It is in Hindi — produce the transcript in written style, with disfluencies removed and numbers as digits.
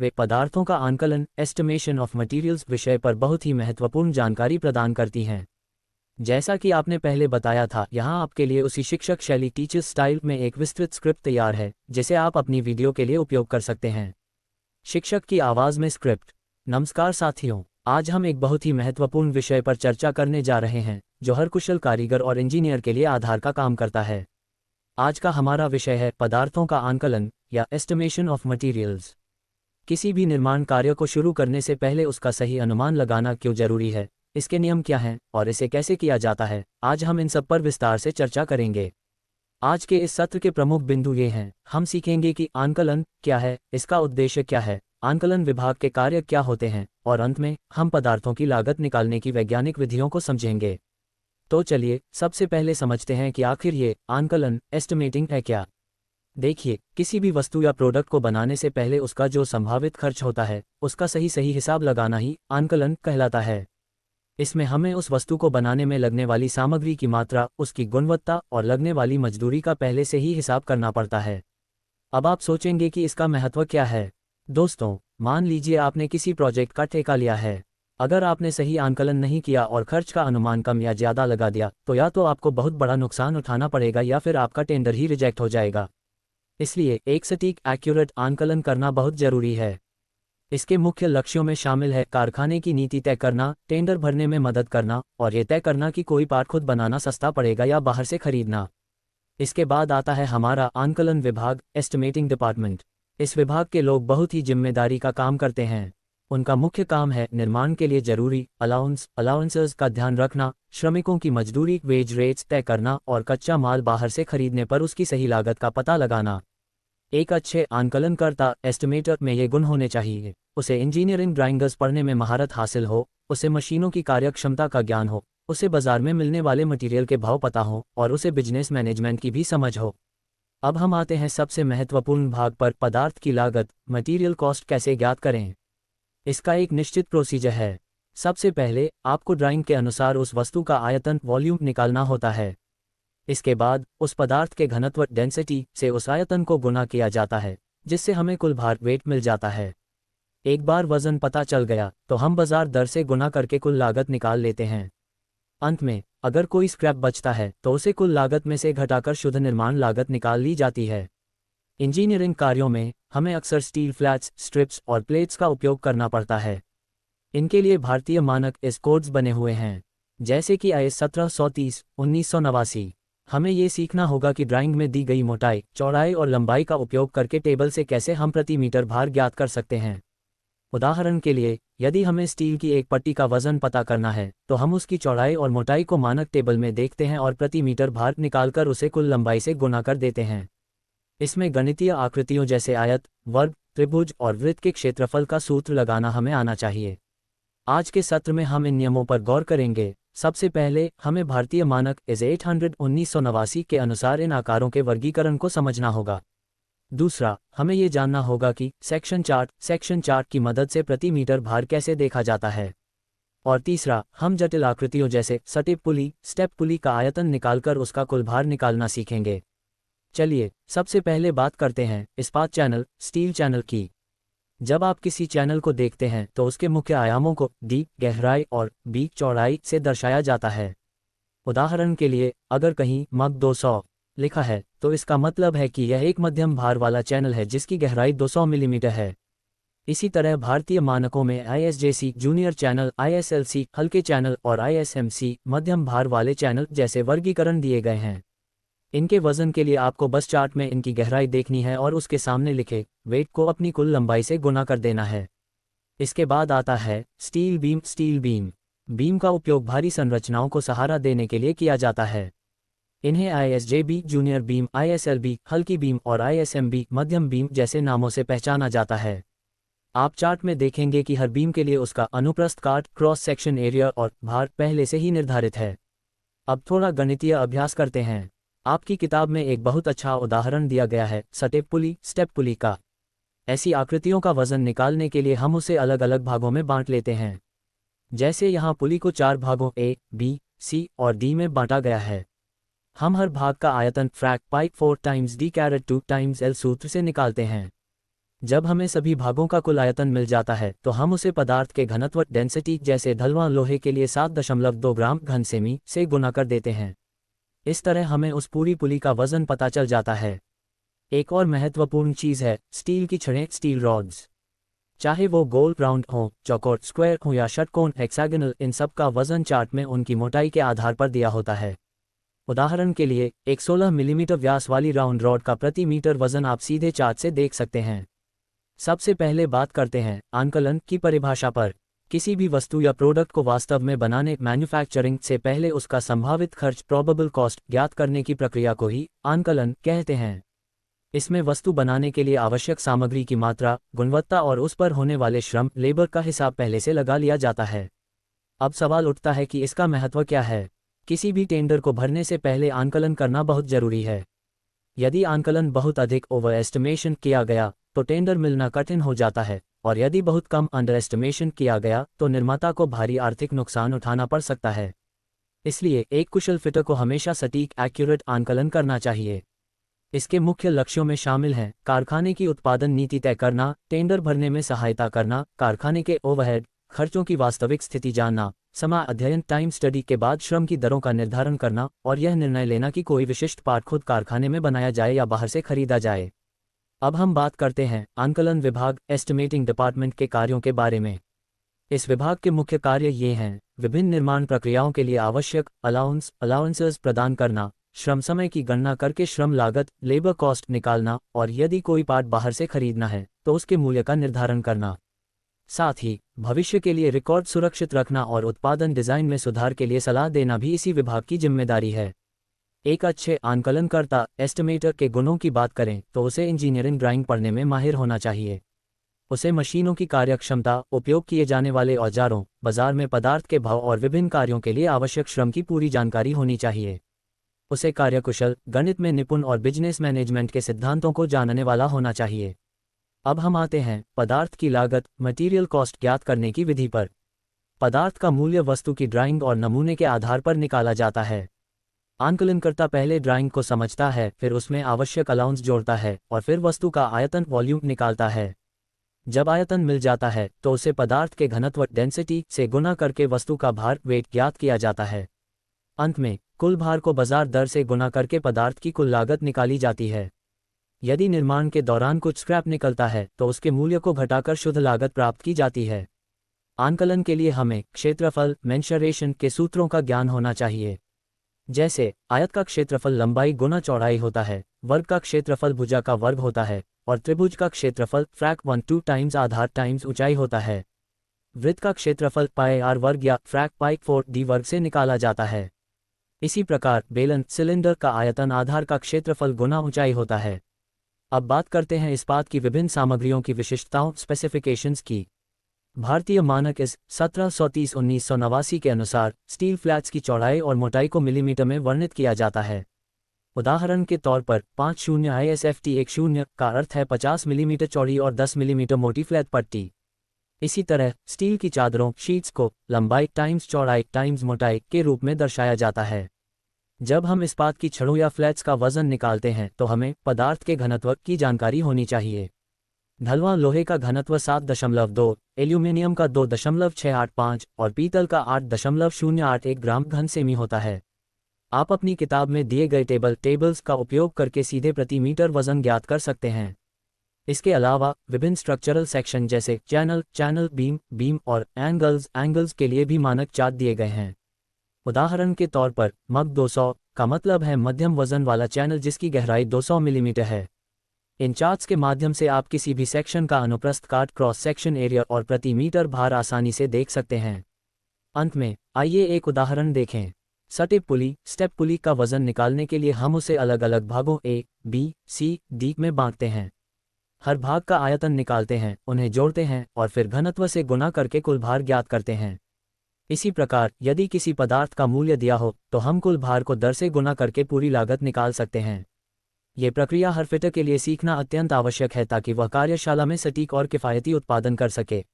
वे पदार्थों का आंकलन एस्टिमेशन ऑफ मटेरियल्स विषय पर बहुत ही महत्वपूर्ण जानकारी प्रदान करती हैं। जैसा कि आपने पहले बताया था, यहाँ आपके लिए उसी शिक्षक शैली टीचर्स स्टाइल में एक विस्तृत स्क्रिप्ट तैयार है जिसे आप अपनी वीडियो के लिए उपयोग कर सकते हैं। शिक्षक की आवाज़ में स्क्रिप्ट। नमस्कार साथियों, आज हम एक बहुत ही महत्वपूर्ण विषय पर चर्चा करने जा रहे हैं जो हर कुशल कारीगर और इंजीनियर के लिए आधार का काम करता है। आज का हमारा विषय है पदार्थों का आंकलन या एस्टिमेशन ऑफ मटीरियल्स। किसी भी निर्माण कार्य को शुरू करने से पहले उसका सही अनुमान लगाना क्यों जरूरी है, इसके नियम क्या हैं और इसे कैसे किया जाता है, आज हम इन सब पर विस्तार से चर्चा करेंगे। आज के इस सत्र के प्रमुख बिंदु ये हैं। हम सीखेंगे कि आंकलन क्या है, इसका उद्देश्य क्या है, आंकलन विभाग के कार्य क्या होते हैं और अंत में हम पदार्थों की लागत निकालने की वैज्ञानिक विधियों को समझेंगे। तो चलिए सबसे पहले समझते हैं कि आखिर ये आंकलन एस्टिमेटिंग है क्या। देखिए, किसी भी वस्तु या प्रोडक्ट को बनाने से पहले उसका जो संभावित खर्च होता है उसका सही हिसाब लगाना ही आंकलन कहलाता है। इसमें हमें उस वस्तु को बनाने में लगने वाली सामग्री की मात्रा, उसकी गुणवत्ता और लगने वाली मजदूरी का पहले से ही हिसाब करना पड़ता है। अब आप सोचेंगे कि इसका महत्व क्या है। दोस्तों, मान लीजिए आपने किसी प्रोजेक्ट का ठेका लिया है। अगर आपने सही आंकलन नहीं किया और खर्च का अनुमान कम या ज़्यादा लगा दिया तो या तो आपको बहुत बड़ा नुकसान उठाना पड़ेगा या फिर आपका टेंडर ही रिजेक्ट हो जाएगा। इसलिए एक सटीक एक्यूरेट आंकलन करना बहुत ज़रूरी है। इसके मुख्य लक्ष्यों में शामिल है कारखाने की नीति तय करना, टेंडर भरने में मदद करना और ये तय करना कि कोई पार्ट खुद बनाना सस्ता पड़ेगा या बाहर से खरीदना। इसके बाद आता है हमारा आंकलन विभाग, एस्टिमेटिंग डिपार्टमेंट। इस विभाग के लोग बहुत ही जिम्मेदारी का काम करते हैं। उनका मुख्य काम है निर्माण के लिए जरूरी अलाउंसेस का ध्यान रखना, श्रमिकों की मजदूरी वेज रेट्स तय करना और कच्चा माल बाहर से खरीदने पर उसकी सही लागत का पता लगाना। एक अच्छे आंकलनकर्ता एस्टिमेटर में ये गुण होने चाहिए। उसे इंजीनियरिंग ड्राइंग्स पढ़ने में महारत हासिल हो, उसे मशीनों की कार्यक्षमता का ज्ञान हो, उसे बाजार में मिलने वाले मटेरियल के भाव पता हो और उसे बिजनेस मैनेजमेंट की भी समझ हो। अब हम आते हैं सबसे महत्वपूर्ण भाग पर, पदार्थ की लागत, मटेरियल कॉस्ट कैसे ज्ञात करें। इसका एक निश्चित प्रोसीजर है। सबसे पहले आपको ड्राइंग के अनुसार उस वस्तु का आयतन वॉल्यूम निकालना होता है। इसके बाद उस पदार्थ के घनत्व डेंसिटी से उस आयतन को गुणा किया जाता है, जिससे हमें कुल भार वेट मिल जाता है। एक बार वजन पता चल गया तो हम बाजार दर से गुणा करके कुल लागत निकाल लेते हैं। अंत में अगर कोई स्क्रैप बचता है तो उसे कुल लागत में से घटाकर शुद्ध निर्माण लागत निकाल ली जाती है। इंजीनियरिंग कार्यों में हमें अक्सर स्टील फ्लैट्स, स्ट्रिप्स और प्लेट्स का उपयोग करना पड़ता है। इनके लिए भारतीय मानक इस कोड्स बने हुए हैं, जैसे कि IS 1730 1989। हमें ये सीखना होगा कि ड्राइंग में दी गई मोटाई, चौड़ाई और लंबाई का उपयोग करके टेबल से कैसे हम प्रति मीटर भार ज्ञात कर सकते हैं। उदाहरण के लिए, यदि हमें स्टील की एक पट्टी का वजन पता करना है तो हम उसकी चौड़ाई और मोटाई को मानक टेबल में देखते हैं और प्रति मीटर भार निकालकर उसे कुल लंबाई से गुणा कर देते हैं। इसमें गणितीय आकृतियों जैसे आयत, वर्ग, त्रिभुज और वृत्त के क्षेत्रफल का सूत्र लगाना हमें आना चाहिए। आज के सत्र में हम इन नियमों पर गौर करेंगे। सबसे पहले हमें भारतीय मानक IS 800 1989 के अनुसार इन आकारों के वर्गीकरण को समझना होगा। दूसरा, हमें ये जानना होगा कि सेक्शन चार्ट की मदद से प्रति मीटर भार कैसे देखा जाता है। और तीसरा, हम जटिल आकृतियों जैसे स्टेप पुली का आयतन निकालकर उसका कुल भार निकालना सीखेंगे। चलिए सबसे पहले बात करते हैं इस्पात चैनल, स्टील चैनल की। जब आप किसी चैनल को देखते हैं तो उसके मुख्य आयामों को D गहराई और B चौड़ाई से दर्शाया जाता है। उदाहरण के लिए, अगर कहीं मग 200 लिखा है तो इसका मतलब है कि यह एक मध्यम भार वाला चैनल है जिसकी गहराई 200 मिलीमीटर है। इसी तरह भारतीय मानकों में ISJC जूनियर चैनल, ISLC हल्के चैनल और ISMC मध्यम भार वाले चैनल जैसे वर्गीकरण दिए गए हैं। इनके वजन के लिए आपको बस चार्ट में इनकी गहराई देखनी है और उसके सामने लिखे वेट को अपनी कुल लंबाई से गुणा कर देना है। इसके बाद आता है स्टील बीम। बीम का उपयोग भारी संरचनाओं को सहारा देने के लिए किया जाता है। इन्हें ISJB जूनियर बीम, ISLB हल्की बीम और ISMB मध्यम बीम जैसे नामों से पहचाना जाता है। आप चार्ट में देखेंगे कि हर बीम के लिए उसका अनुप्रस्थ काट, क्रॉस सेक्शन एरिया और भार पहले से ही निर्धारित है। अब थोड़ा गणितीय अभ्यास करते हैं। आपकी किताब में एक बहुत अच्छा उदाहरण दिया गया है स्टेप पुली का। ऐसी आकृतियों का वजन निकालने के लिए हम उसे अलग अलग भागों में बांट लेते हैं। जैसे यहाँ पुली को 4 भागों A, B, C और D में बांटा गया है। हम हर भाग का आयतन फ्रैक पाई 4 टाइम्स D 2 टाइम्स L सूत्र से निकालते हैं। जब हमें सभी भागों का कुल आयतन मिल जाता है तो हम उसे पदार्थ के घनत्व डेंसिटी जैसे ढलवां लोहे के लिए 7.2 ग्राम घन सेमी से गुणा कर देते हैं। इस तरह हमें उस पूरी पुली का वजन पता चल जाता है। एक और महत्वपूर्ण चीज़ है स्टील की छड़ें, स्टील रॉड्स। चाहे वो गोल राउंड हो, चौकोर स्क्वायर हो या षटकोण हेक्सागोनल, इन सब का वजन चार्ट में उनकी मोटाई के आधार पर दिया होता है। उदाहरण के लिए एक 16 मिलीमीटर व्यास वाली राउंड रॉड का प्रति मीटर वजन आप सीधे चार्ट से देख सकते हैं। सबसे पहले बात करते हैं आंकलन की परिभाषा पर। किसी भी वस्तु या प्रोडक्ट को वास्तव में बनाने मैन्युफैक्चरिंग से पहले उसका संभावित खर्च प्रोबेबल कॉस्ट ज्ञात करने की प्रक्रिया को ही आंकलन कहते हैं। इसमें वस्तु बनाने के लिए आवश्यक सामग्री की मात्रा, गुणवत्ता और उस पर होने वाले श्रम लेबर का हिसाब पहले से लगा लिया जाता है। अब सवाल उठता है कि इसका महत्व क्या है। किसी भी टेंडर को भरने से पहले आंकलन करना बहुत जरूरी है। यदि आंकलन बहुत अधिक ओवर एस्टिमेशन किया गया तो टेंडर मिलना कठिन हो जाता है, और यदि बहुत कम अंडर एस्टिमेशन किया गया तो निर्माता को भारी आर्थिक नुकसान उठाना पड़ सकता है। इसलिए एक कुशल फिटर को हमेशा सटीक एक्यूरेट आंकलन करना चाहिए। इसके मुख्य लक्ष्यों में शामिल हैं कारखाने की उत्पादन नीति तय करना, टेंडर भरने में सहायता करना, कारखाने के ओवरहेड खर्चों की वास्तविक स्थिति जानना, समय अध्ययन टाइम स्टडी के बाद श्रम की दरों का निर्धारण करना, और यह निर्णय लेना कि कोई विशिष्ट पार्ट खुद कारखाने में बनाया जाए या बाहर से खरीदा जाए। अब हम बात करते हैं आंकलन विभाग एस्टिमेटिंग डिपार्टमेंट के कार्यों के बारे में। इस विभाग के मुख्य कार्य ये हैं: विभिन्न निर्माण प्रक्रियाओं के लिए आवश्यक अलाउंसेस प्रदान करना, श्रम समय की गणना करके श्रम लागत लेबर कॉस्ट निकालना, और यदि कोई पार्ट बाहर से खरीदना है तो उसके मूल्य का निर्धारण करना। साथ ही भविष्य के लिए रिकॉर्ड सुरक्षित रखना और उत्पादन डिजाइन में सुधार के लिए सलाह देना भी इसी विभाग की जिम्मेदारी है। एक अच्छे आंकलनकर्ता एस्टिमेटर के गुणों की बात करें तो उसे इंजीनियरिंग ड्राइंग पढ़ने में माहिर होना चाहिए। उसे मशीनों की कार्यक्षमता, उपयोग किए जाने वाले औजारों, बाजार में पदार्थ के भाव और विभिन्न कार्यों के लिए आवश्यक श्रम की पूरी जानकारी होनी चाहिए। उसे कार्यकुशल, गणित में निपुण और बिजनेस मैनेजमेंट के सिद्धांतों को जानने वाला होना चाहिए। अब हम आते हैं पदार्थ की लागत मटेरियल कॉस्ट ज्ञात करने की विधि पर। पदार्थ का मूल्य वस्तु की ड्राइंग और नमूने के आधार पर निकाला जाता है। आंकलनकर्ता पहले ड्राइंग को समझता है, फिर उसमें आवश्यक अलाउंस जोड़ता है और फिर वस्तु का आयतन वॉल्यूम निकालता है। जब आयतन मिल जाता है तो उसे पदार्थ के घनत्व डेंसिटी से गुणा करके वस्तु का भार वेट ज्ञात किया जाता है। अंत में कुल भार को बाजार दर से गुणा करके पदार्थ की कुल लागत निकाली जाती है। यदि निर्माण के दौरान कुछ स्क्रैप निकलता है तो उसके मूल्य को घटाकर शुद्ध लागत प्राप्त की जाती है। आंकलन के लिए हमें क्षेत्रफल मेंशरेशन के सूत्रों का ज्ञान होना चाहिए। जैसे आयत का क्षेत्रफल लंबाई गुना चौड़ाई होता है, वर्ग का क्षेत्रफल भुजा का वर्ग होता है, और त्रिभुज का क्षेत्रफल फ्रैक 1/2 टाइम्स आधार टाइम्स ऊंचाई होता है। वृत्त का क्षेत्रफल पाई आर वर्ग या फ्रैक पाई 4d वर्ग से निकाला जाता है। इसी प्रकार बेलन सिलेंडर का आयतन आधार का क्षेत्रफल गुना ऊंचाई होता है। अब बात करते हैं इस्पात की विभिन्न सामग्रियों की विशिष्टताओं स्पेसिफिकेशंस की। भारतीय मानक इस 1730-1989 के अनुसार स्टील फ्लैट्स की चौड़ाई और मोटाई को मिलीमीटर में वर्णित किया जाता है। उदाहरण के तौर पर 50 ISFT 10 का अर्थ है 50 मिलीमीटर चौड़ी और 10 मिलीमीटर मोटी फ्लैट पट्टी। इसी तरह स्टील की चादरों शीट्स को लंबाई टाइम्स चौड़ाई टाइम्स मोटाई के रूप में दर्शाया जाता है। जब हम इस्पात की छड़ों या फ्लैट्स का वजन निकालते हैं तो हमें पदार्थ के घनत्व की जानकारी होनी चाहिए। ढलवां लोहे का घनत्व 7.2, एल्यूमिनियम का 2.685 और पीतल का 8.081 ग्राम घन सेमी होता है। आप अपनी किताब में दिए गए टेबल्स का उपयोग करके सीधे प्रति मीटर वजन ज्ञात कर सकते हैं। इसके अलावा विभिन्न स्ट्रक्चरल सेक्शन जैसे चैनल बीम और एंगल्स के लिए भी मानक चार्ट दिए गए हैं। उदाहरण के तौर पर मग 200 का मतलब है मध्यम वजन वाला चैनल जिसकी गहराई 200 मिलीमीटर है। इन चार्ट्स के माध्यम से आप किसी भी सेक्शन का अनुप्रस्थ काट क्रॉस सेक्शन एरिया और प्रति मीटर भार आसानी से देख सकते हैं। अंत में आइए एक उदाहरण देखें। स्टेप पुली का वजन निकालने के लिए हम उसे अलग अलग भागों A, B, C, D में बांटते हैं। हर भाग का आयतन निकालते हैं, उन्हें जोड़ते हैं और फिर घनत्व से गुणा करके कुल भार ज्ञात करते हैं। इसी प्रकार यदि किसी पदार्थ का मूल्य दिया हो तो हम कुल भार को दर से गुणा करके पूरी लागत निकाल सकते हैं। ये प्रक्रिया हर फिटर के लिए सीखना अत्यंत आवश्यक है ताकि वह कार्यशाला में सटीक और किफ़ायती उत्पादन कर सके।